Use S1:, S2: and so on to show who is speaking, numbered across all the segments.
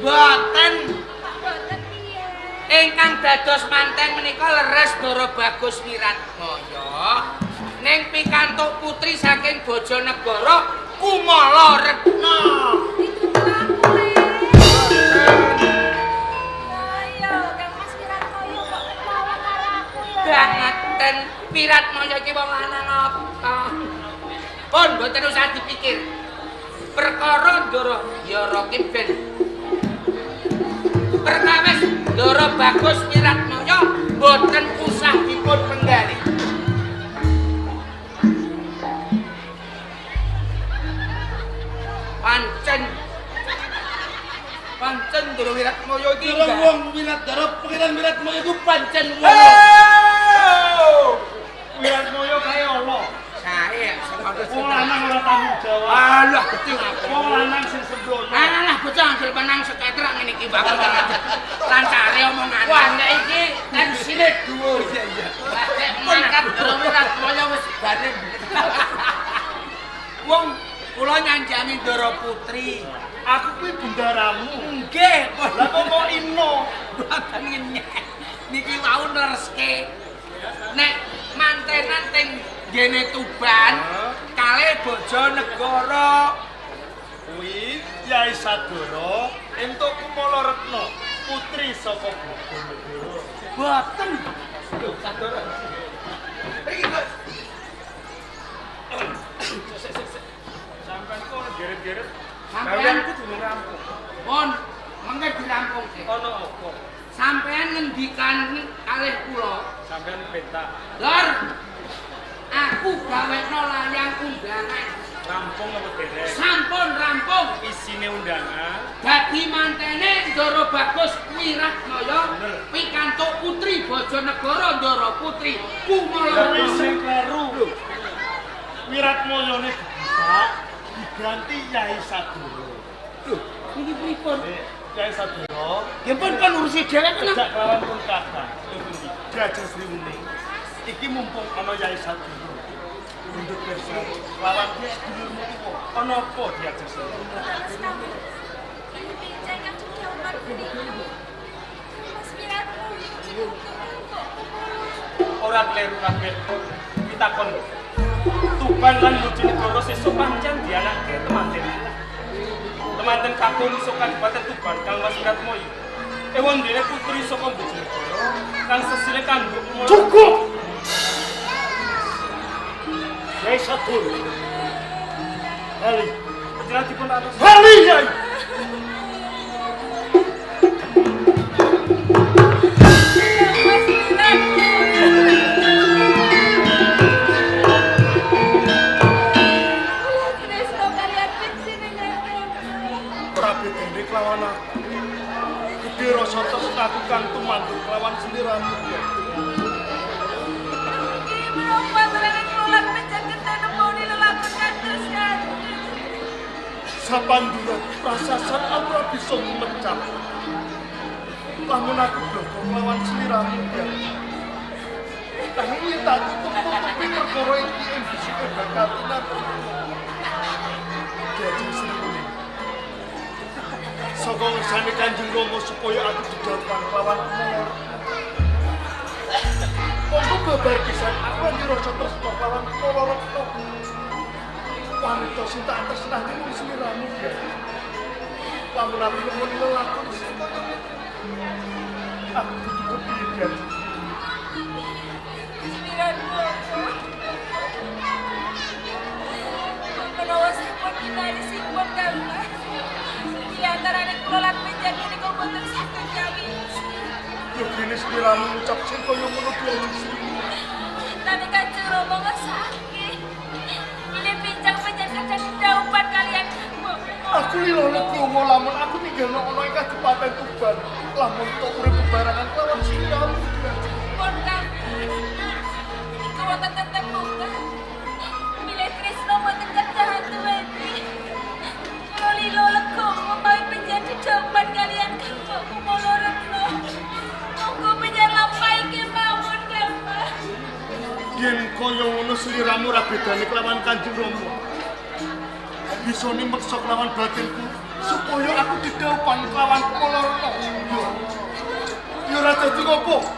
S1: Boten.
S2: Boten piye?
S1: Ingkang dados manten menika leres Ndara Bagus Wiratmaya. Ning pikantuk putri saking Bojonegoro Kumala Retna.
S2: Itu aku le. Ayo, Kang Mas Wiratmaya kok mawa karo aku ya.
S1: Banget Wiratmaya iki wong lanang apa? Pun mboten usah dipikir. Perkara Ndara ya Rakim ben. Perkawis Ndara Bagus Wiratmaya mboten usah dipun penggali. Pancen Ndara Wiratmaya iki
S3: wong Wiratdara Pangeran Wiratmaya iku pancen wong. Wiratmaya kae Allah.
S1: Sae
S3: Wong lanang ora tanggung jawab.
S1: Alah betul aku.
S3: Wong lanang sing sembrono.
S1: Alah bocah anggere menang seketrak ngene iki bakal lancare omongan. Wah nek iki tensine dhuwur. Iya. Nek mangkat Ndara Wiratmaya wis bare. Wong kula nyanjani Ndara Putri.
S3: Aku kuwi bendaramu.
S1: Nggih,
S3: Lah kok kok ino?
S1: mboten ngenyek. Niki wau nereske. Nek mantenan teng ngene Tuban kalih Bojonegoro.
S3: Kuwi Yai Sadara entuk Kumala Retna, putri saka Bojonegoro.
S1: Boten. Lho, Sadara. Iki kok
S3: Sampeyan kok geret-geret.
S1: sampean
S3: Sampeyanku durung rampung.
S1: pun mengke dirampungke.
S3: Ana apa?
S1: Sampean ngendikan kalih kula,
S3: Sampeyan pentak.
S1: Lor, aku gawekno layang undangan.
S3: Rampung apa derek?
S1: Sampun rampung.
S3: Isine undangan.
S1: Dadi mantene Ndara Bagus Wiratmaya pikantuk putri Bojonegoro Ndara Putri Kumala
S3: Tapi
S1: Retna.
S3: sing kleru. Wiratmayane dibuka diganti Yai Sadara.
S1: Lho, niki pripun?
S3: Yai Sadara
S1: Ya pun urusi dhewe kena.
S3: tidak lawan pun kata. Diajeng Sriwuni. Iki mumpung ana Yai Sadara. Untuk kersa lawan sedulurmu iku. Ana apa diajeng Sriwuni?
S2: Mas kamu. Ini pinceng yang sudah umat beri. Mas Wiratmaya.
S3: Ora kleru kabeh. Pitakon. Tuban lan Bojonegoro sesuk pancen dianake temanten. Temanten kakung saka Kabupaten Tuban Kang Mas Wiratmaya. Ewon dene putri saka Bojonegoro kang sesile kanggo cukup. Yai Sadara. Hali. Panjenengan dipun atus. Hali Yai. Lawan aku. Gede rasa aku kang tumantu lawan sliramu. Sapandura prasasan aku ora bisa mecap. Lamun aku bloko lawan sliramu ya. Tapi tak tutup-tutupi perkara iki ing bisike bakal tinapa. Jadi Sriwuni. Saka ngersane Kanjeng Rama supaya aku didhawuhkan lawan Kumala. Monggo babar pisan aku ati rasa tresna lawan Kumala Retna. Wanita sing tak tresnani mung sliramu ya. Lamun aku nemen lelakon sing kaya aku kudu kepiye ya.
S2: Menawa sipun kita disipun Kang Mas. Di antarane kula lan menjadi menika boten saged nyawiji.
S3: Yo kene sliramu ngucap sing kaya ngono kuwi.
S2: Tapi Kanjeng Rama ngesake. Ini pincang panjenengan jauhan kalian.
S3: Aku lilo legowo lamun aku ninggalno ana ing Kabupaten Tuban. Lamun tok urip bebarengan kelawan sliramu.
S2: Pun Kang. Iku wonten tetepungan. Milih Krisna wonten kedahan duweni. Kula lilo legowo mawi menjadi jauhan kalian Kang Kumala Retna. Monggo menyelapai kemawon Kang Mas.
S3: Yen kaya ngono sliramu ra bedane kelawan Kanjeng Rama.
S4: bisane meksa kelawan batinku supaya aku didhaupan kelawan Kumalarna. Ya ora dadi ngopo.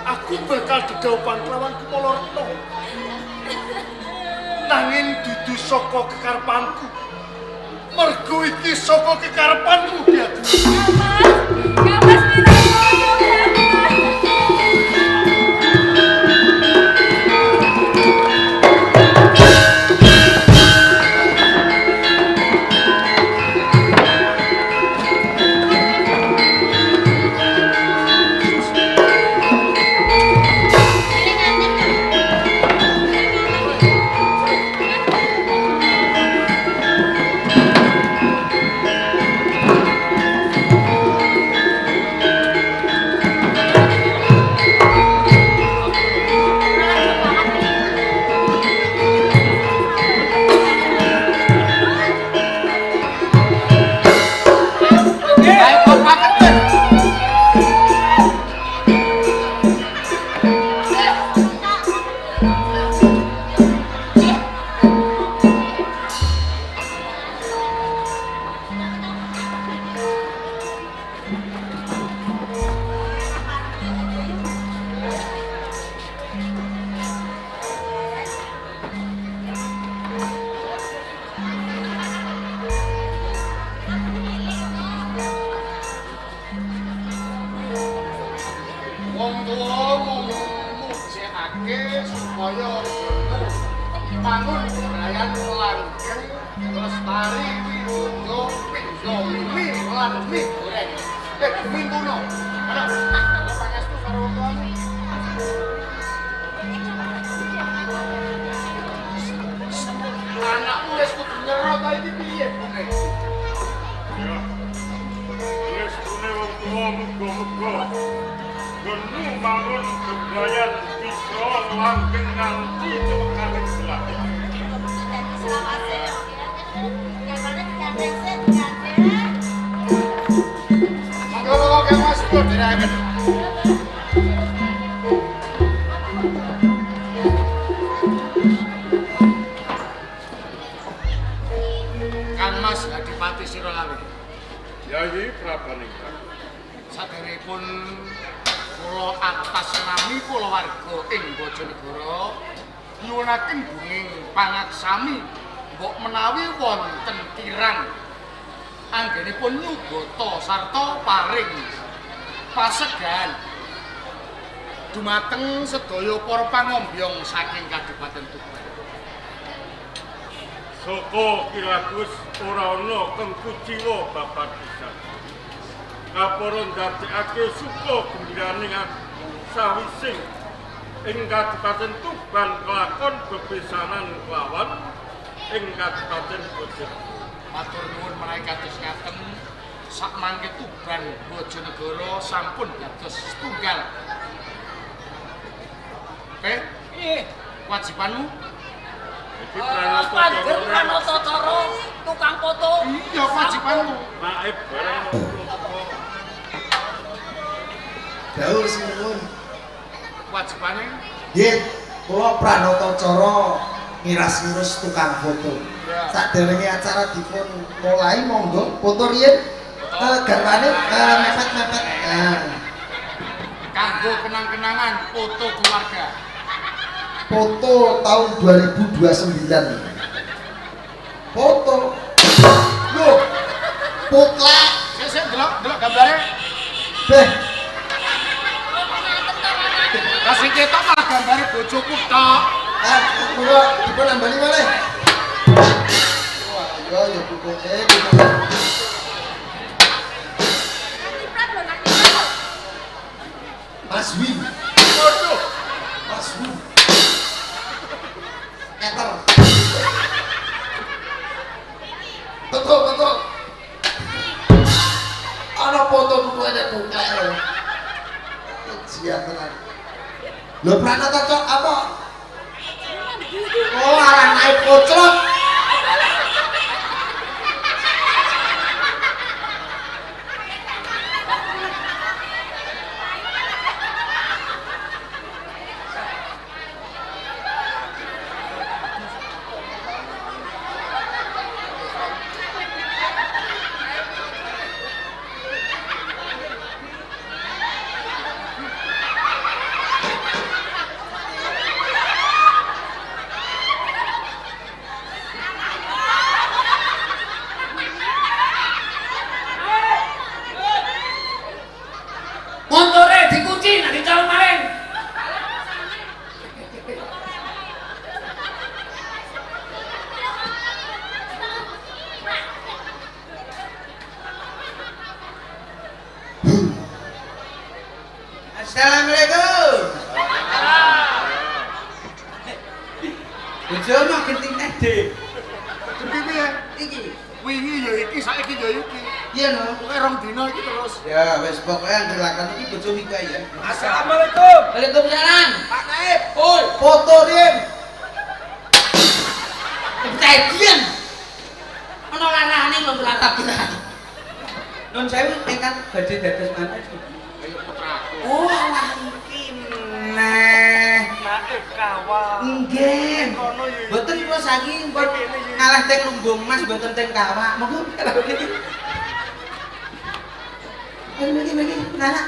S4: Aku bakal didhaupan kelawan Kumalarna. Nanging dudu saka kekarepanku. Mergo iki saka kekarepanmu, Dia.
S2: Kamas
S4: dumateng sedaya para pangombyong saking Kadipaten Tuban.
S5: Saka Kiragus ora ana kang kuciwa babat pisan. Kapara ndadekake suka gembiraning sawising ing Kadipaten Tuban kelakon bebesanan kelawan ing Kadipaten Bojonegoro.
S4: Matur nuwun menawi kados ngaten sakmangke Tuban Bojonegoro sampun dados setunggal. Kewajibanmu?
S1: Panjer Pranata tukang foto.
S4: Iya, kewajibanmu.
S5: Maif bareng
S6: Dawuh sinuwun.
S4: Kewajibane?
S6: Nggih, kula Pranata ngiras-ngirus tukang foto. Saderenge acara dipun mulai monggo foto riyen garwane mepet-mepet.
S4: Kanggo kenang-kenangan foto keluarga.
S6: Foto tahun 2029. Foto. Loh. Putlek.
S4: Sik delok gambare.
S6: Beh.
S4: Kasih ketok malah gambare bojoku tok.
S6: Kula dipun nambani malih. Wah, ya bukuke. Mas Wi.
S5: Waduh,
S6: Mas Wi. Eter. Betul. Ana foto kudu ada buklek. Siap tenan. Lho Pranata cok apa? Oh, arang naik kocok.
S4: Iki piye?
S1: Iki.
S4: Wingi ya iki, saiki ya iki.
S1: Iya no.
S4: Pokoke rong dina iki terus.
S1: Ya wis pokoke angelaken iki bojo Wika ya.
S3: Assalamualaikum.
S1: Waalaikumsalam.
S3: Pak Naib.
S1: Oi, foto Rim. Kejadian. Ono larane lho latap kira. Nun sewu ingkang badhe dados manten.
S5: Ayo putraku.
S1: Oh, alah iki neh.
S3: Naib kawan.
S1: Nggih.
S3: Kono ya.
S1: Mboten kula saking pun ngalah teng Lumbung Mas mboten teng Kawak. Monggo niki. Niki, nana.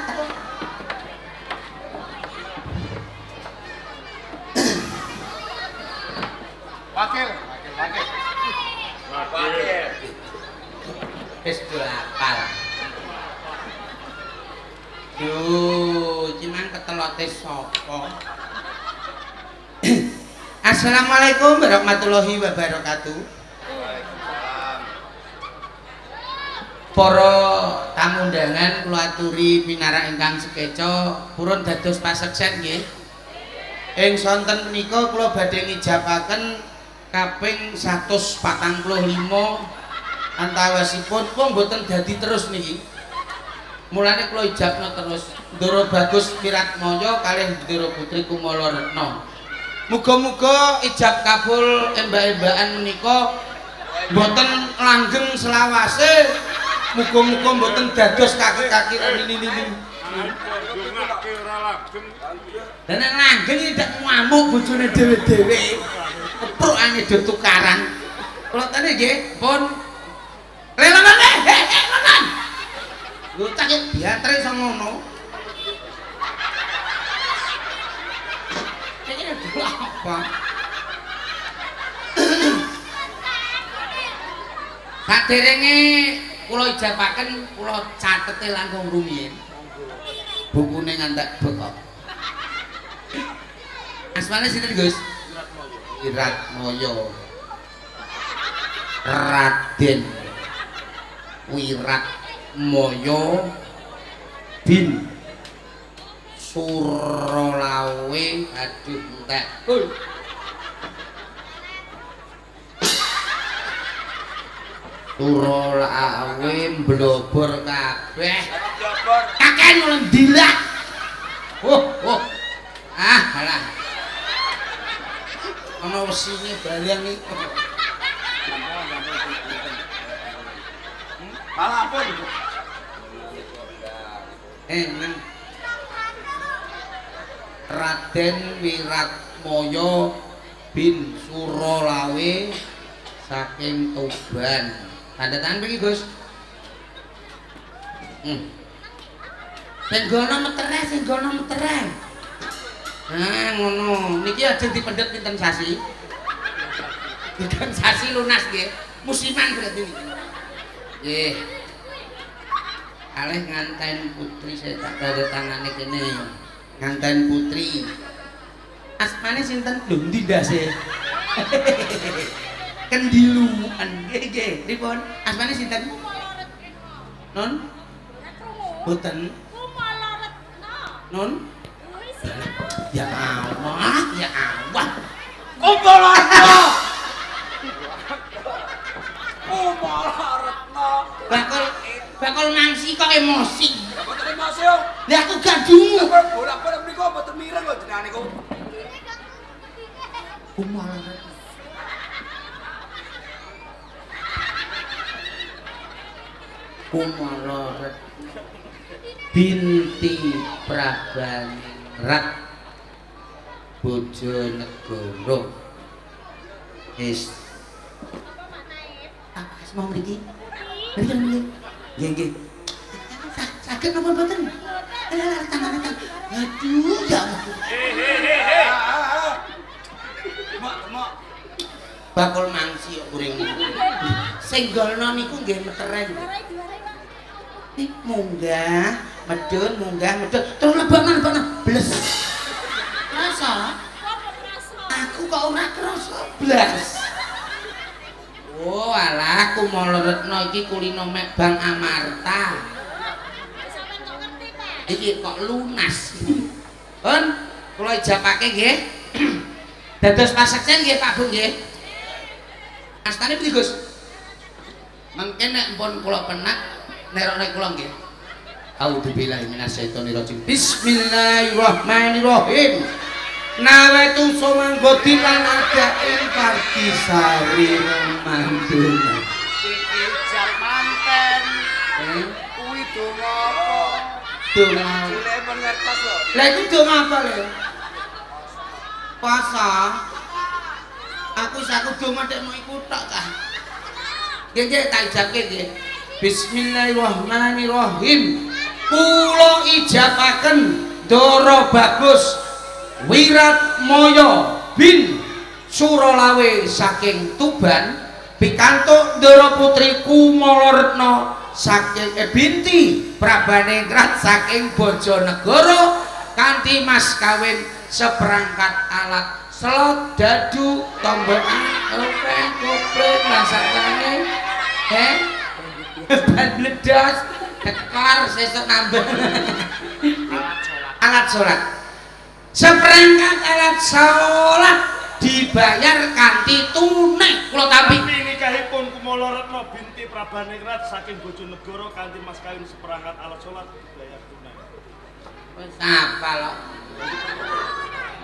S4: Wakil.
S5: Wakil.
S1: Wis apal. Duh, iki mang ketelote sapa? Assalamualaikum warahmatullahi wabarakatuh. Para tamu undangan kula aturi pinarak ingkang sekeca purun dados paseksen nggih. Ing sonten menika kula badhe ngijabaken kaping 145 antawasipun wong boten dadi terus niki. Mulane kula ijabna terus Ndoro Bagus Wiratmaya kalih Ndoro Putri Kumala Retna. Muga-muga ijab kabul embak-embakan menika mboten langgeng selawase. Muga-muga mboten dados kaki-kaki lili-lili.
S5: Dongake ora langgeng.
S1: Lah nek langgeng iki ndak ngamuk bojone dhewe-dhewe. Keprukane do tukaran. Kula tene nggih, pun. Lelangan lelangan. Lho cak diantre iso ngono. Iki dhewe apa? Saderenge kula ijabaken kula catete langkung rumiyin. Bukune ngantek bekok. Asmane sinten, Gus? Wiratmaya. Raden Wiratmaya bin Suralawe. Aduh entek. Suralawe mblobor kabeh. Kakek ngendilah. Ah, alah. Ana wesine barang iki.
S3: Malah apa itu?
S1: Nang Raden Wiratmaya bin Suralawe saking Tuban. Tanda tangan iki, Gus. Senggono metere. Nah, ngono. Niki ajeng dipendhet pinten sasi? Pinten sasi lunas nggih. Musiman berarti niki. Nggih. Kalih nganten putri saya tak tanda tangane kene. Nganten putri. Asmane sinten? Lho ndi ndase? Kendiluan. Nggih, pripun? Asmane sinten? Non? Boten.
S2: Kumala Retna.
S1: Non?
S2: Wis iki.
S1: Ya Allah, ya Allah.
S3: Kumala Retna. Kumala Retna.
S1: Bakal mangsi kok emosi.
S3: Mboten emosi yo.
S1: Lah aku gadung.
S3: Bolak-balik mriku mboten mireng kok jenengane kok.
S1: Kumala. Kumala binti Prabaningrat Bojonegoro. Is asma mriki. Mriki. Nggih. Saged napa mboten? Tangan. Aduh, ya Allah.
S3: Mak.
S1: Bakul mangsi kok kuring. Senggolno niku nggih meteren. Nih munggah, medun. Terus lebokno bles. Rasa? Aku kok ora krasa blas. Oh, alah Kumala Retna iki kulino mek Bang Amarta.
S2: Sampeyan kok ngerti, Pak?
S1: Iki kok lunas. Pun kula ijabake nggih. Dados paseksen nggih Pak Bu nggih. Astane pundi Gus? Mengke nek pun kula penak nerone kula nggih. A'udzubillahi minasyaitonirrajim. Bismillahirrahmanirrahim. Nawaitu sumangga lan adain Partisari Manduna.
S4: Iki jam manten. Kuwi donga apa?
S1: Donga.
S4: Cilek pun ngertos lho.
S1: Lah iku donga apa lho? Puasa. Aku donga nek mau iku tok ta. Nggih tak ijabke nggih. Bismillahirrahmanirrahim. Kula ijabaken Ndara Bagus Wiratmaya bin Suralawe saking Tuban pikantuk Ndara Putri Kumalaretna saking binti Prabaningrat saking Bojonegoro kanthi mas kawin seperangkat alat selot dadu tombokan openg koplet masakane ban bledas dekar sesuk nambah alat sholat seperangkat alat sholat dibayar kanthi tunai kula tampi
S3: nikahipun Kumalaretna binti Prabaningrat saking Bojonegoro kanthi mas kawin seperangkat alat sholat dibayar tunai.
S1: wis apa lho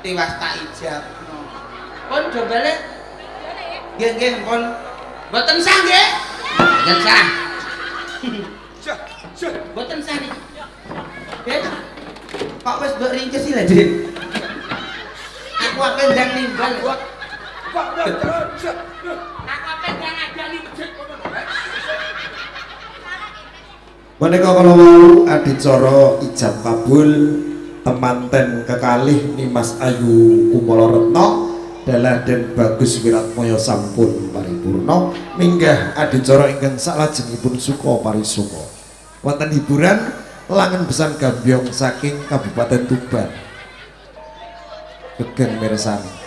S1: tiwas tak ijabno pun do balik nggih pun mboten sah nggih mboten sah mboten sah niki nggih kok wis mbok ringkes lho Dik aku ape ndang nimbal kok aku ape ndang ngajani masjid ngono lho
S6: Menika kala wau adicara ijab kabul temanten kekalih Nimas Ayu Kumalaretna Daladen Bagus Wiratmaya sampun paripurna minggah adicara ingkang salajengipun suka parisuka wonten hiburan langen besan gambyong saking Kabupaten Tuban gegen mirsani.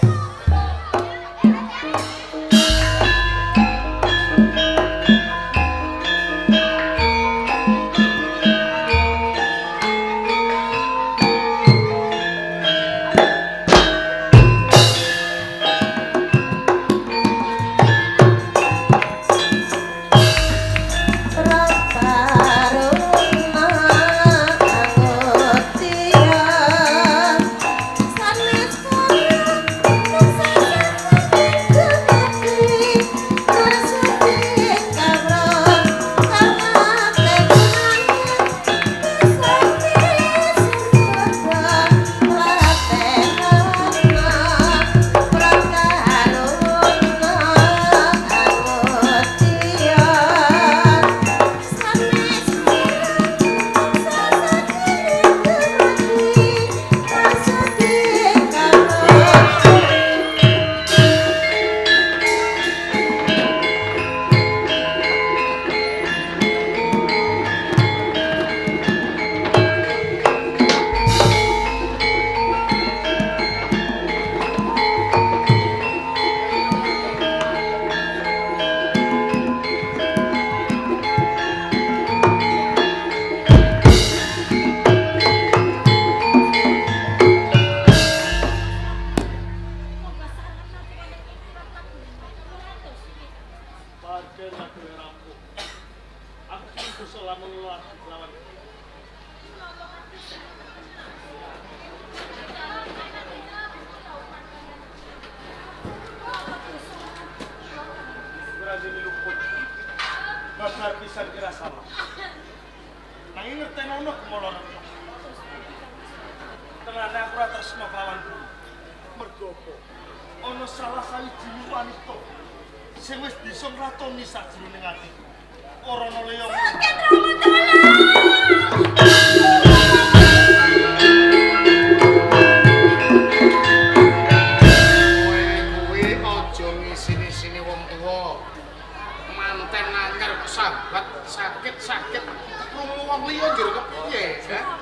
S3: Babar pisan kira salah. Nanging ngertenono Kumalaretna. Tenane aku ora tresna kelawan kuwi. Mergo apa? Ana salah sawijine wanita sing wis bisa ngratoni sajroning atiku. Ora ana liya.
S4: Kuwi aja ngisi-isini wong tuwa. Manten anyar sahabat sakit-sakit krungu wong liya njur kepiye, ha?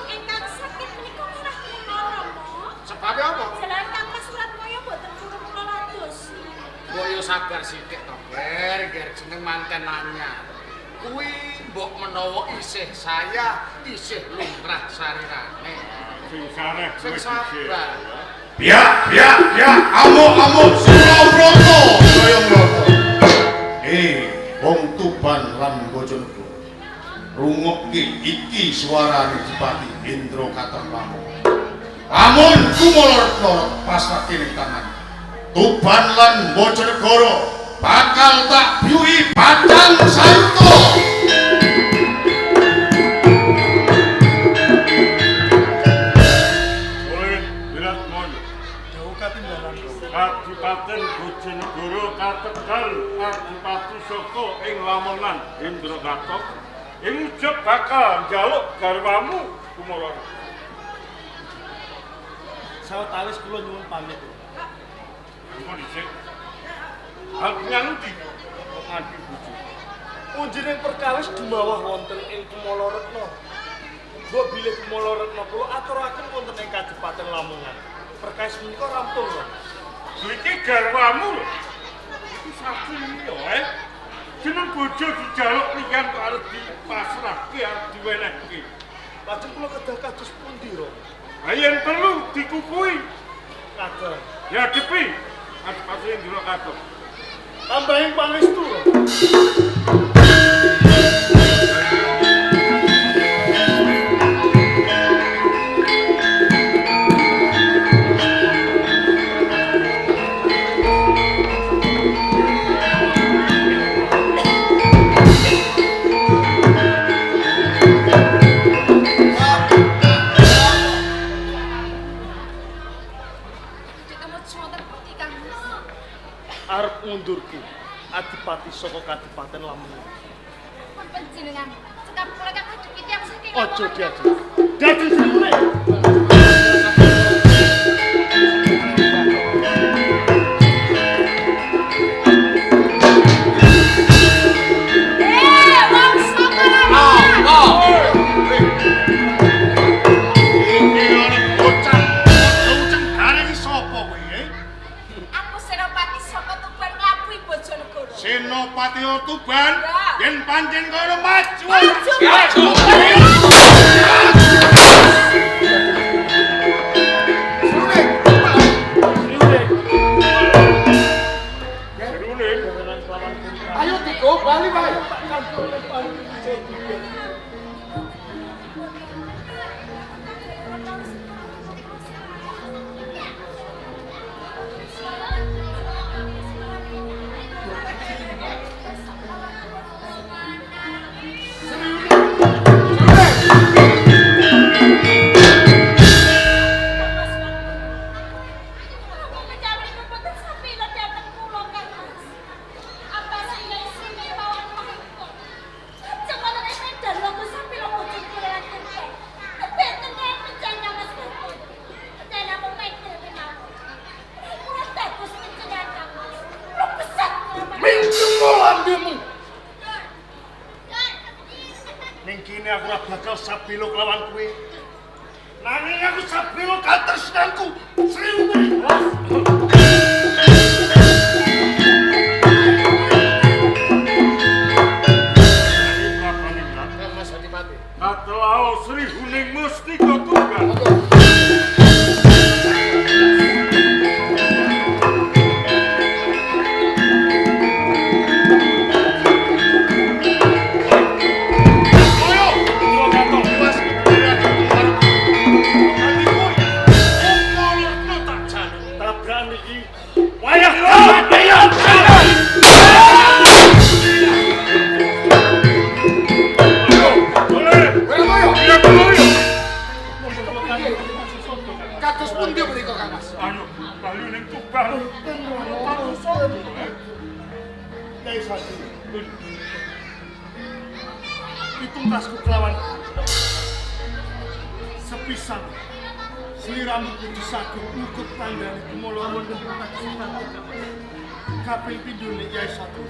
S2: Ingkang sakit menika mirah kula Rama.
S4: Sebab apa?
S2: Selain Kang Mas Wiratmaya boten purun kula dosi.
S4: Kok yo sabar sithik to, Ger, jeneng manten anyar. Kuwi mbok menawa isih saya, isih lumrah sarirane.
S5: Sing sareh
S4: Sing sabar.
S5: Ya, amuk Surabrata kaya ngono.
S7: Rungokke iki suarane Dipati Indra Katerlamu. Lamun Kumalaretna pasrahke ning tangan Tuban lan Bojonegoro bakal tak biuhi Bajang Sayuta.
S5: Oleh Wiratmaya dawuh katinggalan Kadipaten Bojonegoro kategal Adipati saka ing Lamongan Indragatok ing ujug bakal njaluk garwamu Kumalaretna.
S3: Sawetawis kula nyuwun pamit.
S5: Ampun dhisik. Hal nyanti kok ngadi bojo.
S3: Punjering perkawis dumawah wonten ing Kumalaretna. Mbok bilih Kumalaretna kula aturaken wonten ing Kadipaten Lamongan. Perkawis menika rampung lho.
S5: Iki garwamu lho. Iki saksi yo jeneng bojo dijaluk liyan kok arep dipasrahke arep diwenehke.
S3: Lajeng kula kedah kados pundi ro?
S5: Ayen perlu dikukui.
S3: Kados.
S5: Ya depi Adipati Indragatok.
S3: Tambahin pangestu lho. Arep ngundurku Adipati saka Kadipaten Lamongan.
S2: Panjenengan cekap kula kang aduk iki yang saking.
S3: Ojo diajak. Dadi sirune.
S2: Wong saka Lamongan.
S7: Iki ora bocah uceng garing sapa kowe?
S2: Aku Senopati saka Tuban nglabuhi Bojonegoro.
S7: Senopati Tuban
S2: Ya.
S7: yen pancen kono maju.
S4: Ayo Tiko, bali wae.
S3: Ning kene aku ora bakal sabilo kelawan kowe. Nanging aku sabilo katresnanku. Sriwune.
S4: Mas Adipati.
S5: Katelao Sri Huning Mustika Tunggal.
S3: Tabrakan iki wayah kematian.
S4: Kados pundi menika Kang Mas?
S5: Ayo, bali ning Tuban.
S3: Yai Sati. Pitungkasku kelawan sepisan sliramu kudu saged ngukut pandangan Kumalaretna kaping pindhone Yai Sati.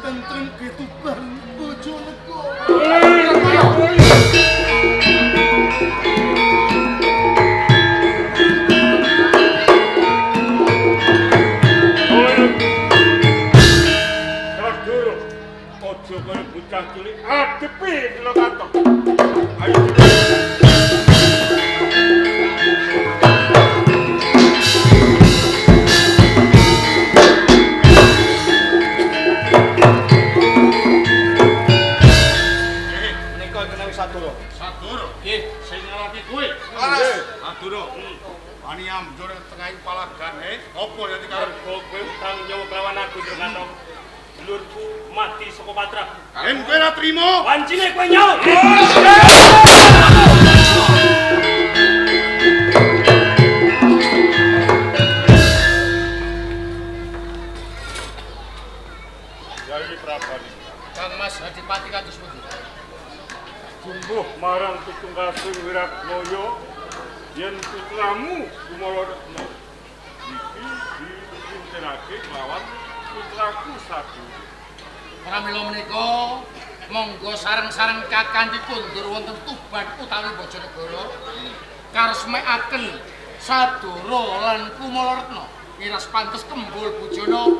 S3: Tentrem Tuban Bojonegoro.
S5: Ojo kaya bocah cilik adepi Indragatok. Ayo.
S3: dulurku mati saka patraku.
S7: Yen kowe ora trima,
S3: Wancine kowe nyaut.
S5: Yai Prabani.
S4: Kang Mas Adipati kados pundi?
S5: Sungguh marang Tutunggasing Wiratmaya yen putramu Kumalaretna iki dipuntenake lawan putraku satu.
S4: Pramila menika monggo sareng-sareng Kakang dipundur wonten Tuban utawi Bojonegoro karesmekaken Sadara lan Kumalaretna. Miras pantes kembul bujana